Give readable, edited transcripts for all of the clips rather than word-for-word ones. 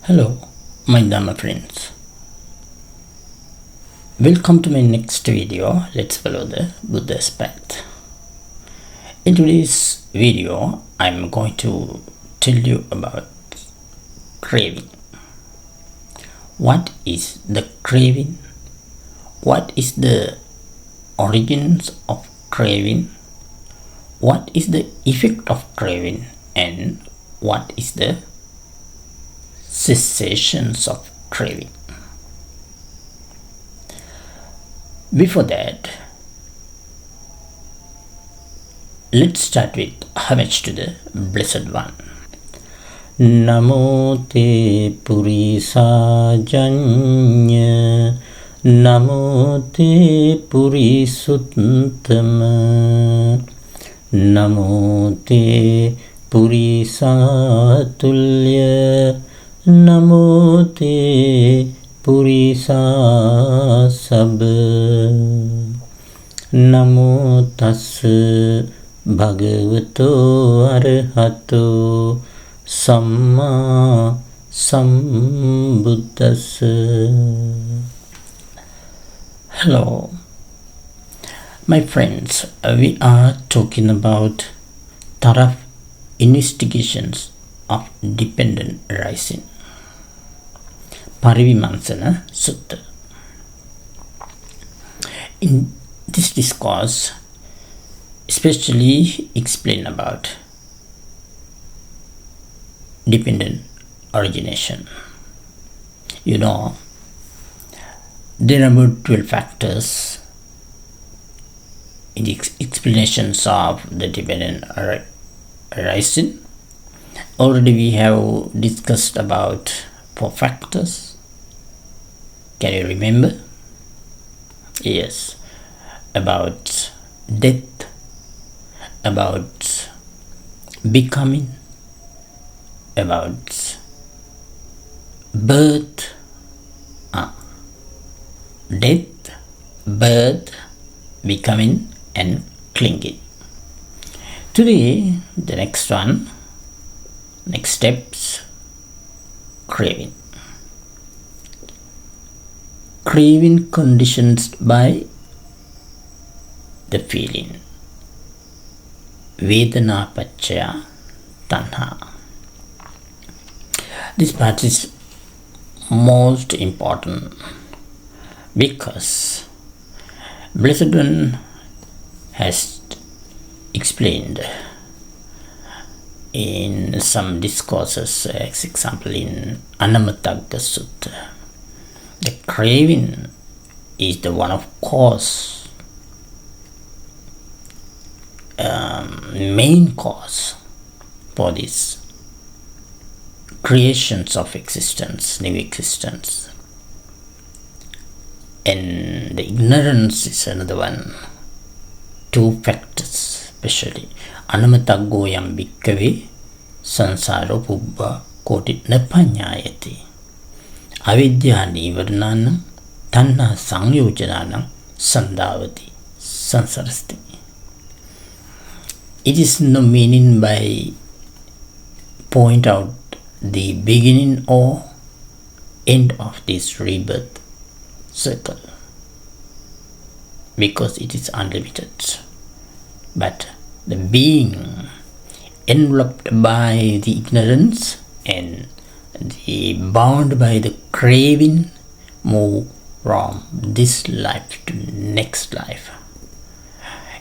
Hello, my Dharma friends. Welcome to my next video. Let's follow the Buddha's path. In today's video, I'm going to tell you about craving. What is the craving? What is the origins of craving? What is the effect of craving? And what is the cessations of craving? Before that, let's start with homage to the Blessed One. Namo te purisajanya, Namo te purisuttama, Namo te purisatulya, Namo te purisa sabba, Namo tassa bhagavato arahato samma sambuddhassa. Hello, my friends. We are talking about thorough investigations of dependent arising. Parivimansana Sutta. In this discourse, especially explain about dependent origination. You know, there are about 12 factors in the explanations of the dependent arising. Already we have discussed about 4 factors. Can you remember? Yes, about death, about becoming, about birth, death, birth, becoming, and clinging. Today, the next steps, craving. Craving conditioned by the feeling. Vedana paccaya tanha. This part is most important because Blessed One has explained in some discourses, as example in Anamatagga Sutta. The craving is the one of cause, main cause for these creations of existence, new existence. And the ignorance is another one. 2 factors especially. Anamataggoyam bhikkave sansaro pubbha koti napanyayati. Avidya nivarnanam tanha sanyojananam sandhavati sansarasti. It is no meaning by point out the beginning or end of this rebirth circle, because it is unlimited. But the being enveloped by the ignorance and the bound by the craving move from this life to next life.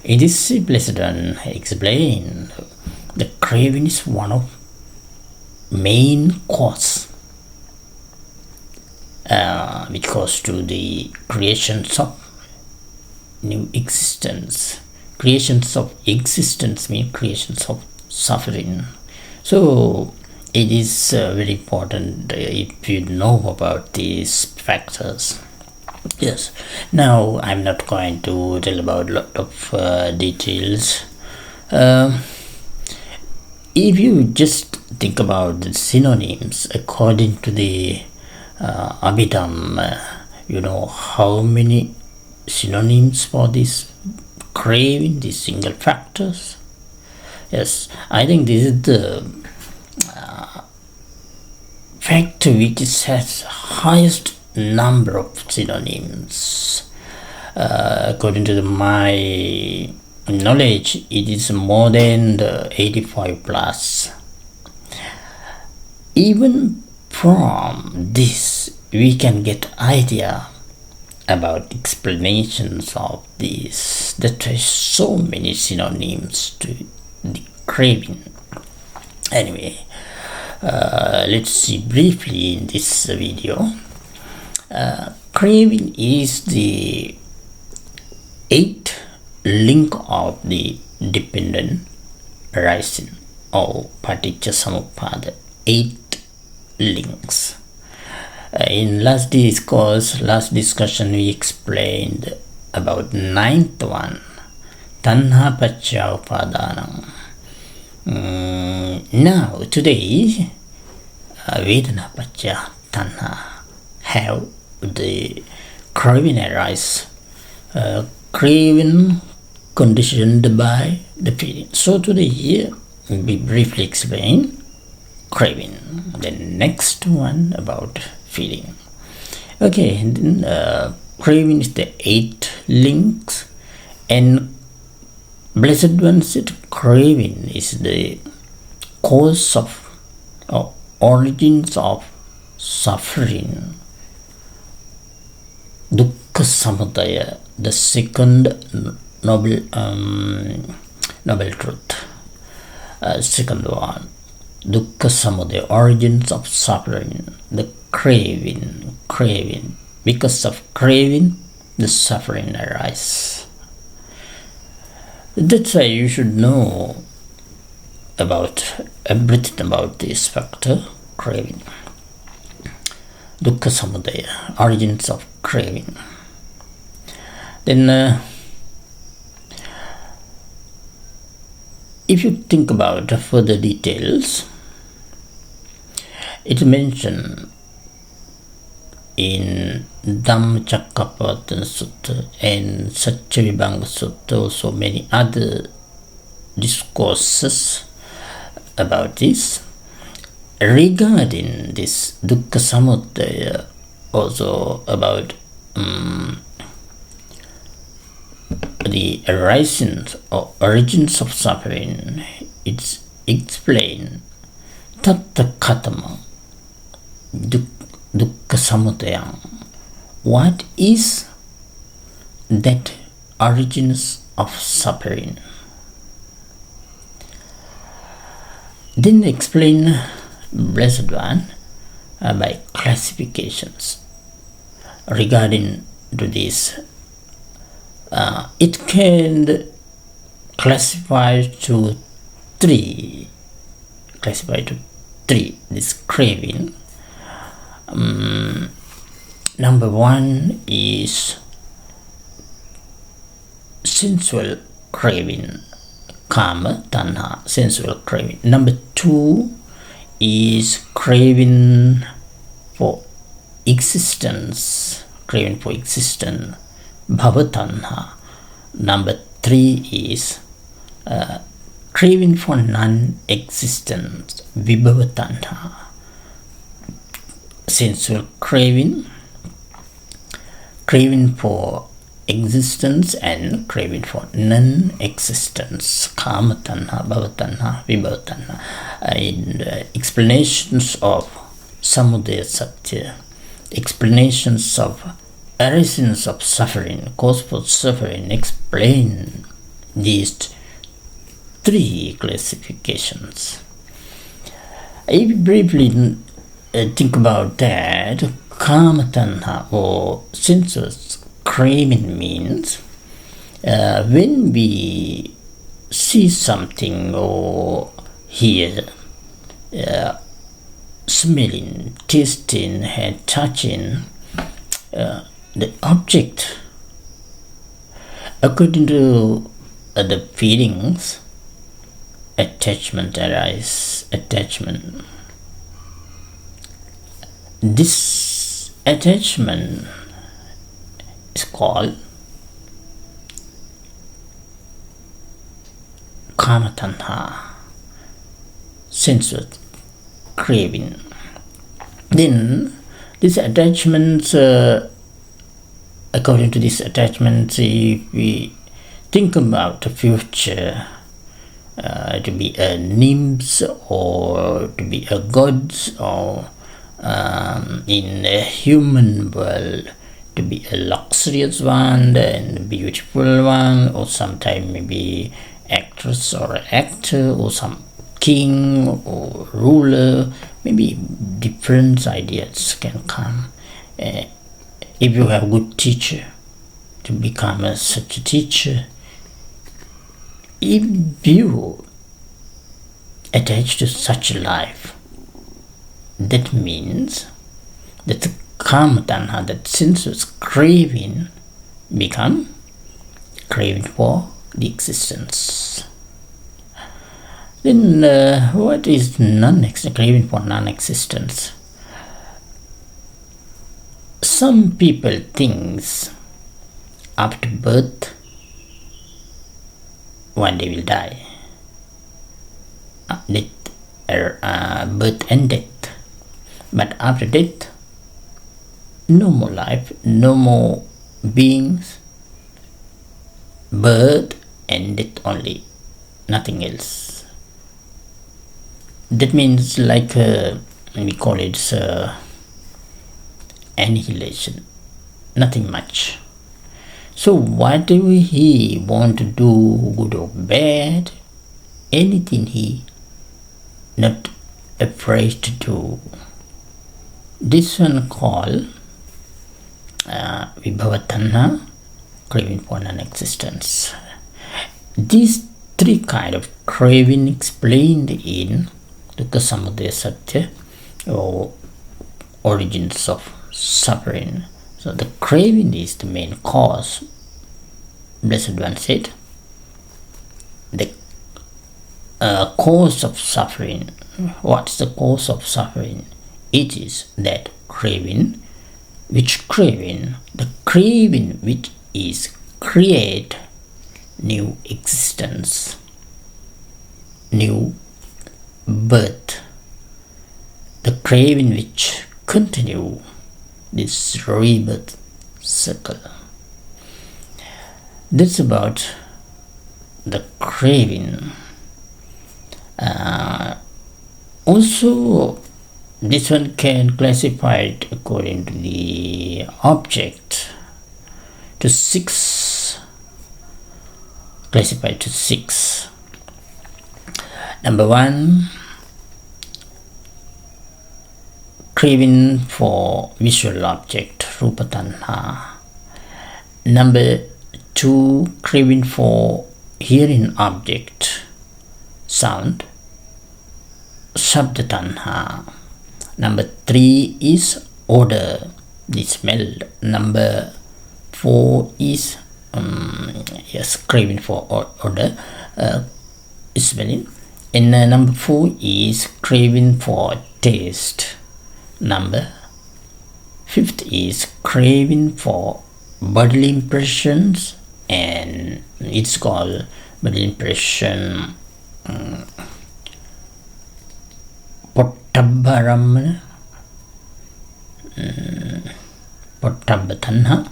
In this Blessed One explained the craving is one of main cause which goes to the creations of new existence. Creations of existence mean creations of suffering. So it is very important if you know about these factors. Yes. Now I'm not going to tell about a lot of details. If you just think about the synonyms according to the Abhidham, you know how many synonyms for this craving, these single factors. Yes, I think this is the fact which has highest number of synonyms. According to my knowledge, it is more than the 85 plus. Even from this, we can get idea about explanations of this. That are so many synonyms to the craving. Anyway, let's see briefly in this video. Craving is the 8th link of the dependent arising or paticca samuppada. 8 links. In last discussion, we explained about 9th one, Tanha Pacca Upadanam. Now, today, Vedana Pacca Tanha have the craving arise. Craving conditioned by the feeling. So today, we briefly explain craving. The next one about feeling. Okay, then craving is the 8th links, and Blessed One said craving is the cause of or origins of suffering. Dukkha samudaya, the second noble truth. Second one, Dukkha samudaya, origins of suffering. The craving. Because of craving, the suffering arises. That's why you should know about everything about this factor, craving. Dukkha samudaya, origins of craving. Then if you think about further details, it mentioned in Dhammacakkappavattana Sutta and Satcavibhanga Sutta, also many other discourses about this. Regarding this Dukkha samudaya, also about the arising or origins of suffering, it's explained tatta katama dukkha samudaya. What is that origins of suffering? Then explain Blessed One by classifications regarding to this. It can classify to three. This craving. Number one is sensual craving, kama, tanha, sensual craving. Number two is craving for existence, bhava tanha. Number three is craving for non-existence, vibhava tanha. Sensual craving for existence and craving for non-existence, kama tanha, bhava tanha, vibhava tanha. In explanations of samudaya satya, explanations of arisings of suffering, cause for suffering, explain these three classifications. If you briefly think about that, kama tanha or sensuous craving means when we see something or hear, smelling, tasting, and touching the object, according to the feelings, attachment arises. This attachment is called kama tanha, sensuous craving. Then these attachments, according to these attachments, if we think about the future, to be a nymphs or to be a gods, or in a human world to be a luxurious one and beautiful one, or sometime maybe actress or actor, or some king or ruler. Maybe different ideas can come. If you have a good teacher, to become such a teacher. If you attach to such a life, that means that the karma tanha, that sensuous craving, become craving for the existence. Then what is craving for non-existence? Some people think after birth one day will die. Birth and death. But after death, no more life, no more beings, birth and death only, nothing else. That means like we call it annihilation, nothing much. So whatever he want to do, good or bad, anything he not afraid to do. This one called Vibhava Tanha, craving for non-existence. These three kind of craving explained in Dukkha Samudaya Satya, or origins of suffering. So the craving is the main cause. Blessed One said, the cause of suffering. What's the cause of suffering? It is that craving. Which craving? The craving which is create new existence, new birth. The craving which continue this rebirth circle. That's about the craving. Also, this one can classify it according to the object to 6. Classified to 6. Number 1, craving for visual object, Rupa Tanha. Number 2, craving for hearing object, sound, Shabda Tanha. Number 3 is odor, the smell. Number 4 is craving for odor, smelling. And number 4 is craving for taste. Number 5th is craving for bodily impressions, and it's called bodily impression Pottabharamana, Pottabha Tanha.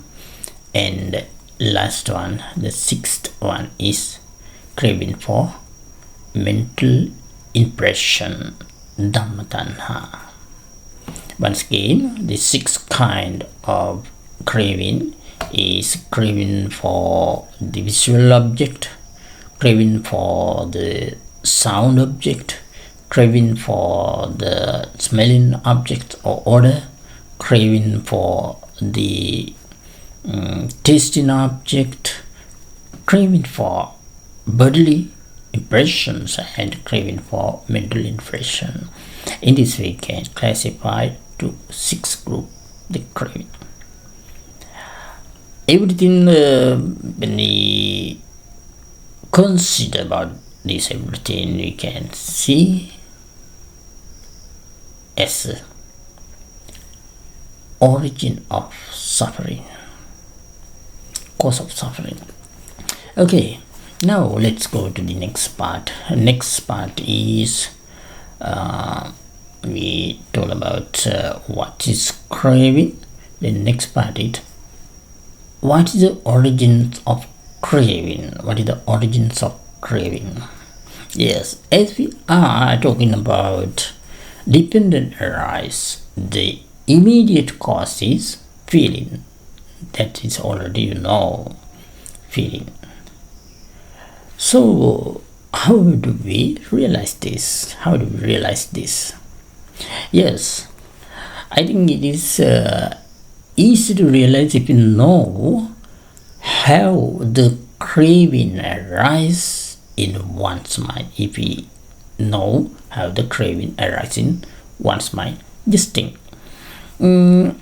And last one, the 6th one, is craving for mental impression, Dhamma Tanha. Once again, the 6th kind of craving is craving for the visual object, craving for the sound object, craving for the smelling object or odor, craving for the tasting object, craving for bodily impressions, and craving for mental impression. In this way, we can classify to 6 group the craving. Everything when we consider about this, everything we can see as origin of suffering, cause of suffering. Okay, now let's go to the next part. Next part is we told about what is craving. The next part is what is the origins of craving. What is the origins of craving? Yes, as we are talking about dependent arise, the immediate cause is feeling. That is already feeling. So how do we realize this? Yes, I think it is easy to realize if you know how the craving arises in one's mind. If we know how the craving arises in one's mind, just think. When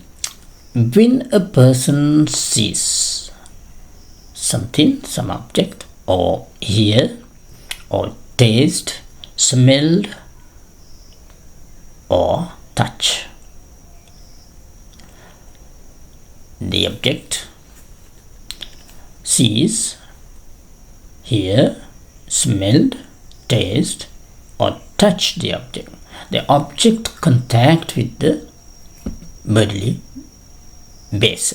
a person sees something, some object, or hear, or taste, smell, or touch the object, sees, hear, smelled, taste, or touch the object contact with the body base,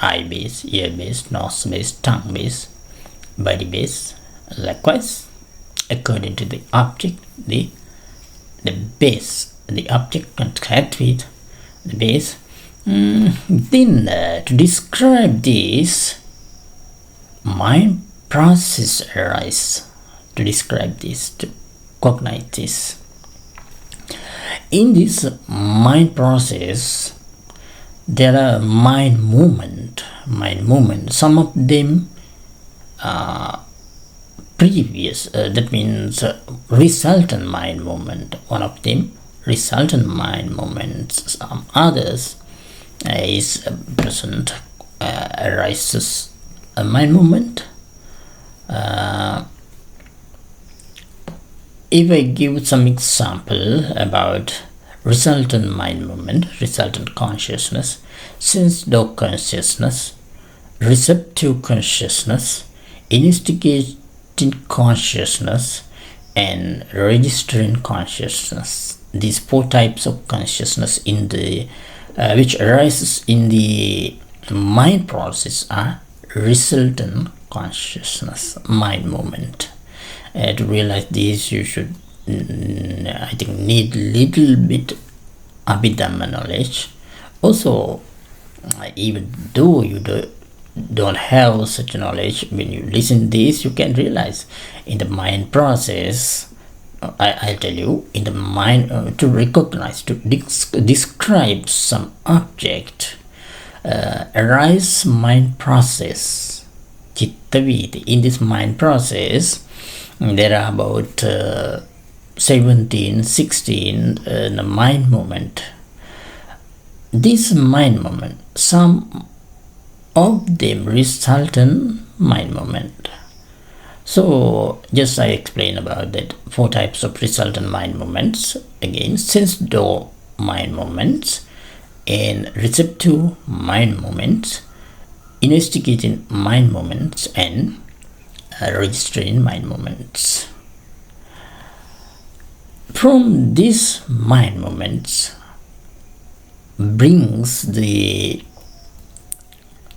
eye base, ear base, nose base, tongue base, body base. Likewise, according to the object, the base, the object contact with the base. Then to describe this, mind process arise. To describe this, to cognize this. In this mind process, there are mind movement. Some of them are previous, that means resultant mind movement. One of them resultant mind movements. Some others is present, arises a mind movement. If I give some example about resultant mind movement, resultant consciousness, sense-dog consciousness, receptive consciousness, investigating consciousness, and registering consciousness. These four types of consciousness in the which arises in the mind process are resultant consciousness, mind movement. To realize this, you should, I think, need little bit Abhidhamma knowledge. Also, even though you don't have such knowledge, when you listen this, you can realize in the mind process. I'll tell you, in the mind, to recognize, to describe some object, arise mind process, chitta vidi. In this mind process, there are about 16 the mind movement. This mind movement, some of them result in mind movement. So just I explain about that four types of resultant mind movements. Again, sense-dog mind movements and receptive mind movements, investigating mind movements, and registering mind movements. From these mind movements brings the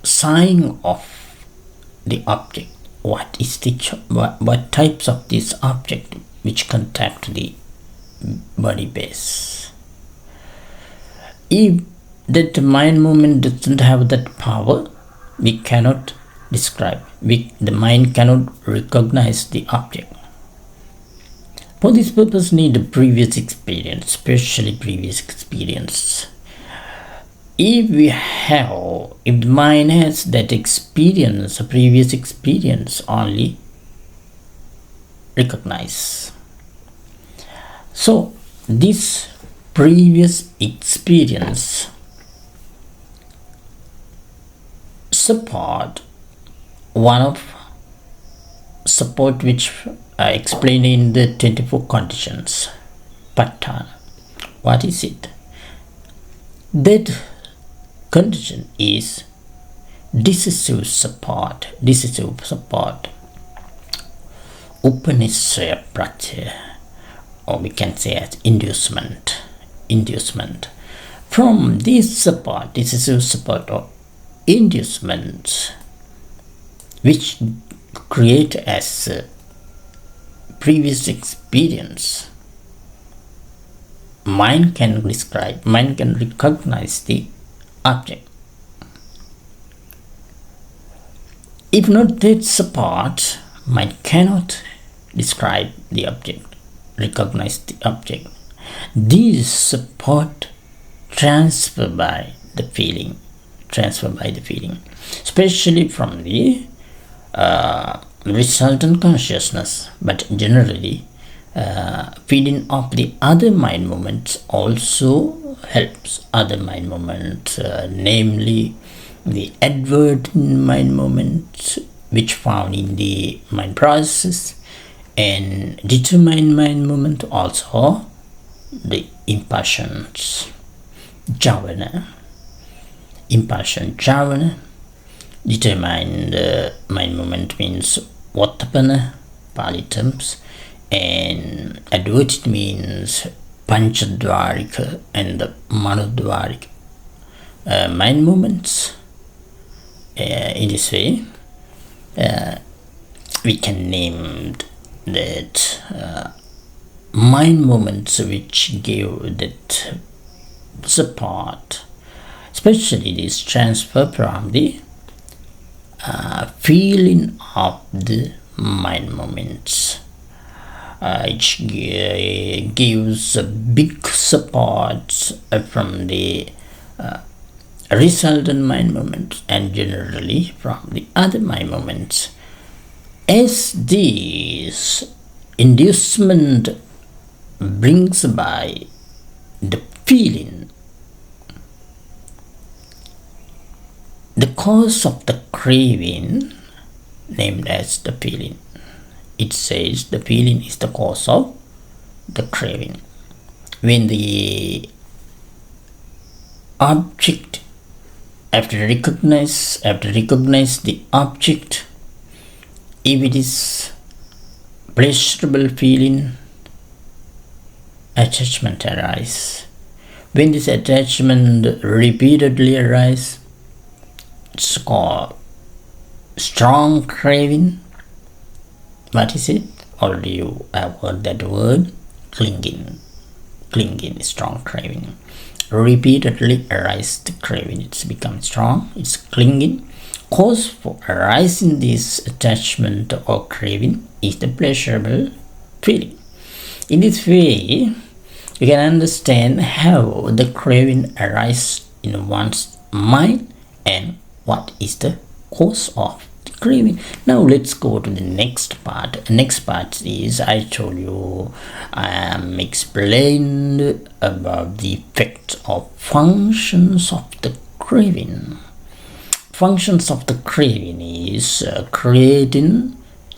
sign of the object. What is the what types of this object which contact the body base? If that mind movement doesn't have that power, we cannot describe. The mind cannot recognize the object. For this purpose, need a previous experience, especially previous experience. If the mind has that experience, a previous experience, only recognize. So this previous experience support which I explained in the 24 conditions. Patthana. What is it? That condition is decisive support. Upanishaya pratyaya. or we can say as inducement. From this support, this is a support of inducement, which create as previous experience. Mind can recognize the object. If not that support, mind cannot describe the object, recognize the object. This support transfer by the feeling, especially from the resultant consciousness, but generally feeding of the other mind moments also helps. Other mind moments, namely the advert mind moments, which found in the mind process, and determined mind moment, also the impulsions, javana, determined mind moment means Vattapana, Pali terms, and adverted means Panchadvarika and the Manodvarika mind moments. In this way, we can name that mind moments which give that support, especially this transfer from the feeling of the mind moments, which gives a big support from the resultant mind moments and generally from the other mind moments. As this inducement brings by the feeling, the cause of the craving, named as the feeling, it says the feeling is the cause of the craving. When the object, after recognize the object, if it is pleasurable feeling, attachment arise. When this attachment repeatedly arise, it's called strong craving. What is it? Already you have heard that word, clinging, strong craving. Repeatedly arise the craving, it's become strong, it's clinging. Cause for arising this attachment or craving is the pleasurable feeling. In this way, you can understand how the craving arises in one's mind and what is the cause of the craving. Now let's go to the next part. Next part is, I told you, I am explained about the effect of functions of the craving. Functions of the craving is creating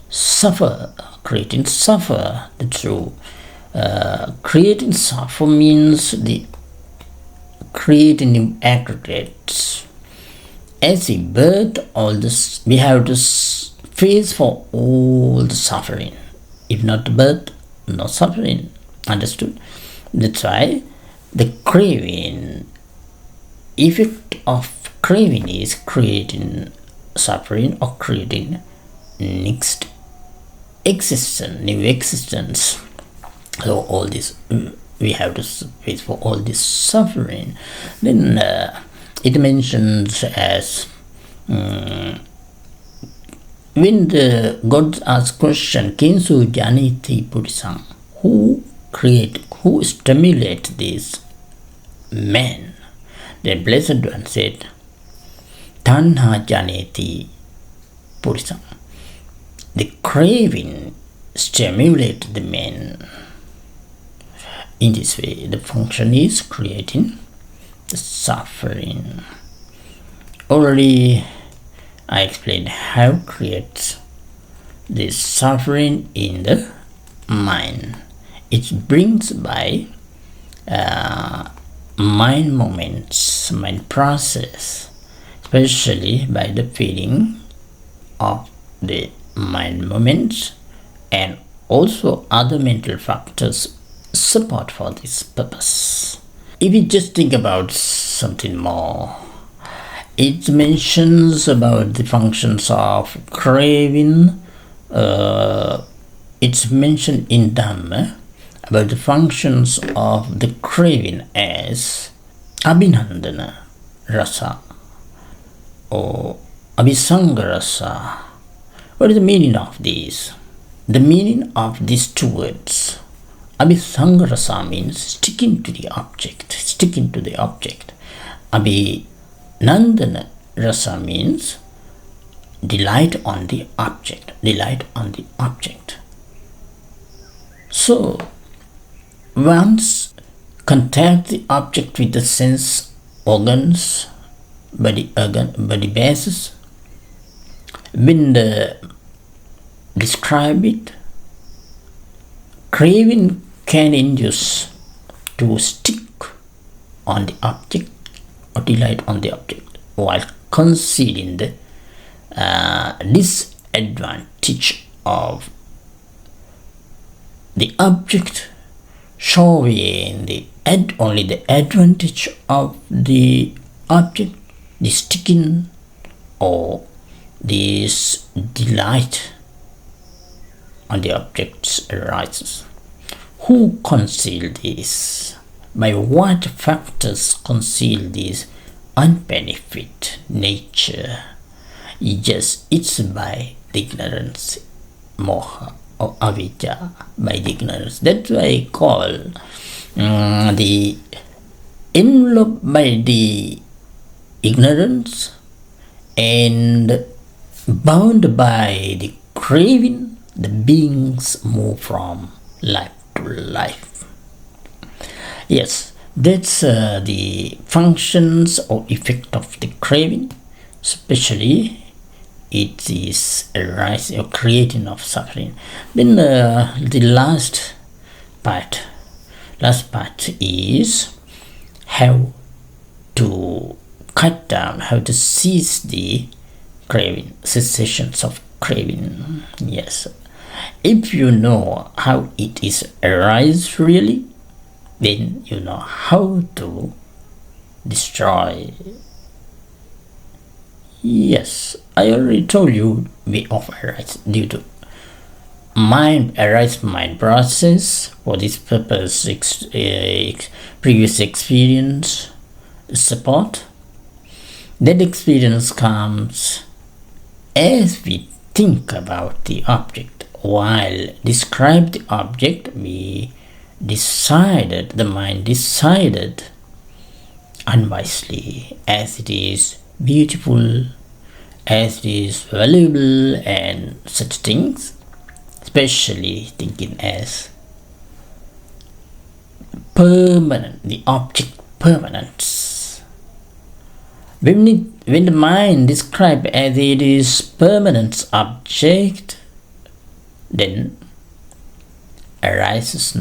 suffer. The true creating suffer means the creating new aggregates. As a birth, all this we have to face for all the suffering. If not birth, no suffering. Understood? That's why the craving, effect of craving is creating suffering or creating next existence, new existence. So all this we have to face for all this suffering. Then it mentions as when the gods ask question, Kinsu Janiti Purisam, who stimulate this man? The Blessed One said, Tanha Janiti Purisam. The craving stimulates the man. In this way, the function is creating the suffering. Already I explained how creates this suffering in the mind. It brings by mind moments, mind process, especially by the feeling of the mind moments and also other mental factors support for this purpose. If you just think about something more, it mentions about the functions of craving. It's mentioned in Dhamma about the functions of the craving as Abhinandana Rasa or Abhisanga Rasa. What is the meaning of these? The meaning of these two words, Abhisanga Rasa, means sticking to the object, Abhinandana Rasa means delight on the object. So, once contact the object with the sense organs, body basis, when describe it, craving can induce to stick on the object or delight on the object, while concealing the disadvantage of the object, showing only the advantage of the object, the sticking or this delight on the objects arises. Who conceal this? By what factors conceal this unbenefit nature? Yes, it's by the ignorance, moha or avidya, by the ignorance. That's why I call the enveloped by the ignorance and bound by the craving, the beings move from life to life. Yes, that's the functions or effect of the craving, especially it is a rise or creating of suffering. Then the last part is how to cut down, how to cease the craving, cessations of craving. Yes, if you know how it is arise really, then you know how to destroy. Yes, I already told you way of arise due to mind process. For this purpose, previous experience support. That experience comes as we think about the object. While describe the object, the mind decided unwisely, as it is beautiful, as it is valuable, and such things, especially thinking as permanent, the object permanence. When the mind describes as it is permanent object, then arises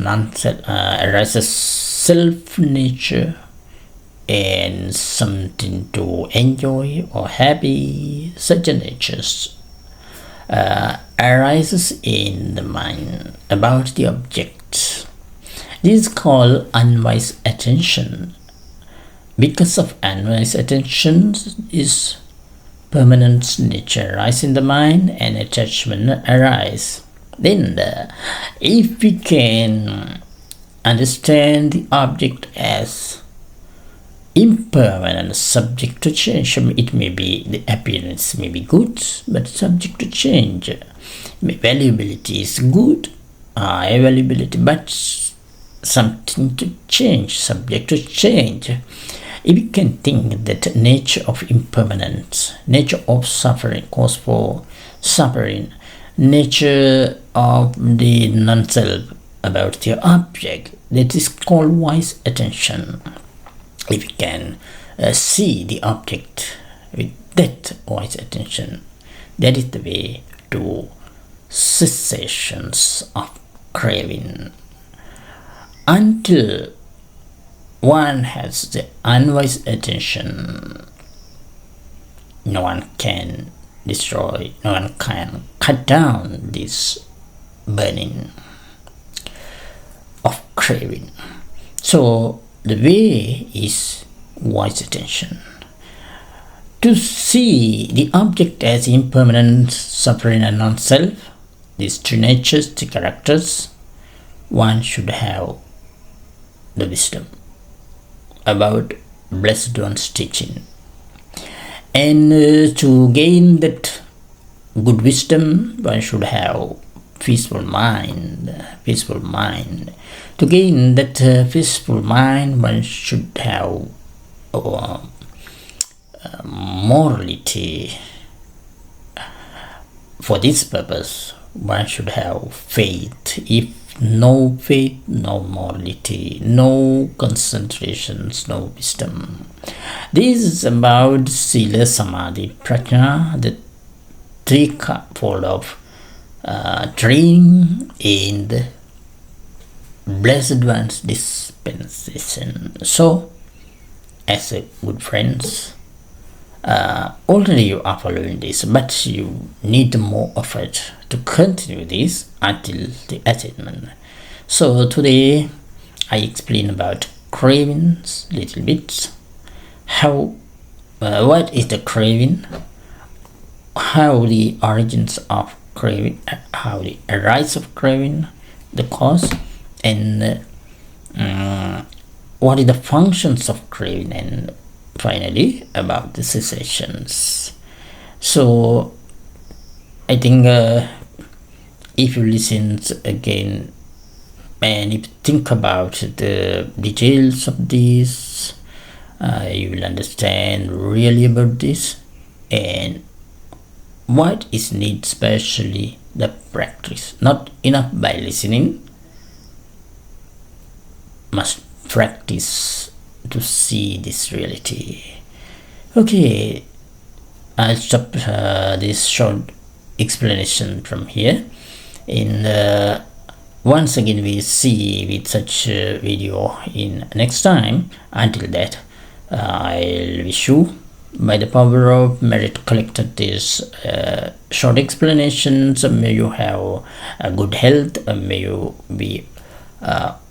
self-nature and something to enjoy or happy. Such a nature arises in the mind about the object. This is called unwise attention. Because of unwise attention is permanent nature arise in the mind and attachment arise. Then if we can understand the object as impermanent, subject to change, it may be, the appearance may be good, but subject to change. Valuability is good, availability, but something to change, subject to change. If we can think that nature of impermanence, nature of suffering, cause for suffering, nature of the non-self about the object, that is called wise attention. If we can see the object with that wise attention, that is the way to cessations of craving. Until one has the unwise attention, no one can destroy, no one can cut down this burning. of craving. So the way is wise attention. To see the object as impermanent, suffering, and non-self, these three natures, the characters, one should have the wisdom about Blessed One's teaching. And to gain that good wisdom, one should have peaceful mind. To gain that peaceful mind, one should have morality. For this purpose, one should have faith. If no faith, no morality, no concentrations, no wisdom. This is about Sila, Samadhi, Prajna, the threefold of training in the Blessed One's dispensation. So, as a good friends, already you are following this, but you need more effort to continue this until the attainment. So today I explain about cravings little bit. How what is the craving, how the origins of craving, how the rise of craving, the cause, and what are the functions of craving, and finally about the cessations. So I think if you listen again and if you think about the details of this, you will understand really about this and what is needed, especially the practice. Not enough by listening, must practice to see this reality. Okay, I'll stop this short explanation from here. In once again we see with such a video in next time. Until that, I'll wish you, by the power of merit collected these short explanations, may you have a good health, may you be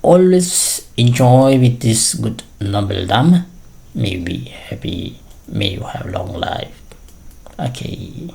always enjoy with this good noble Dhamma, may you be happy, may you have long life. Okay.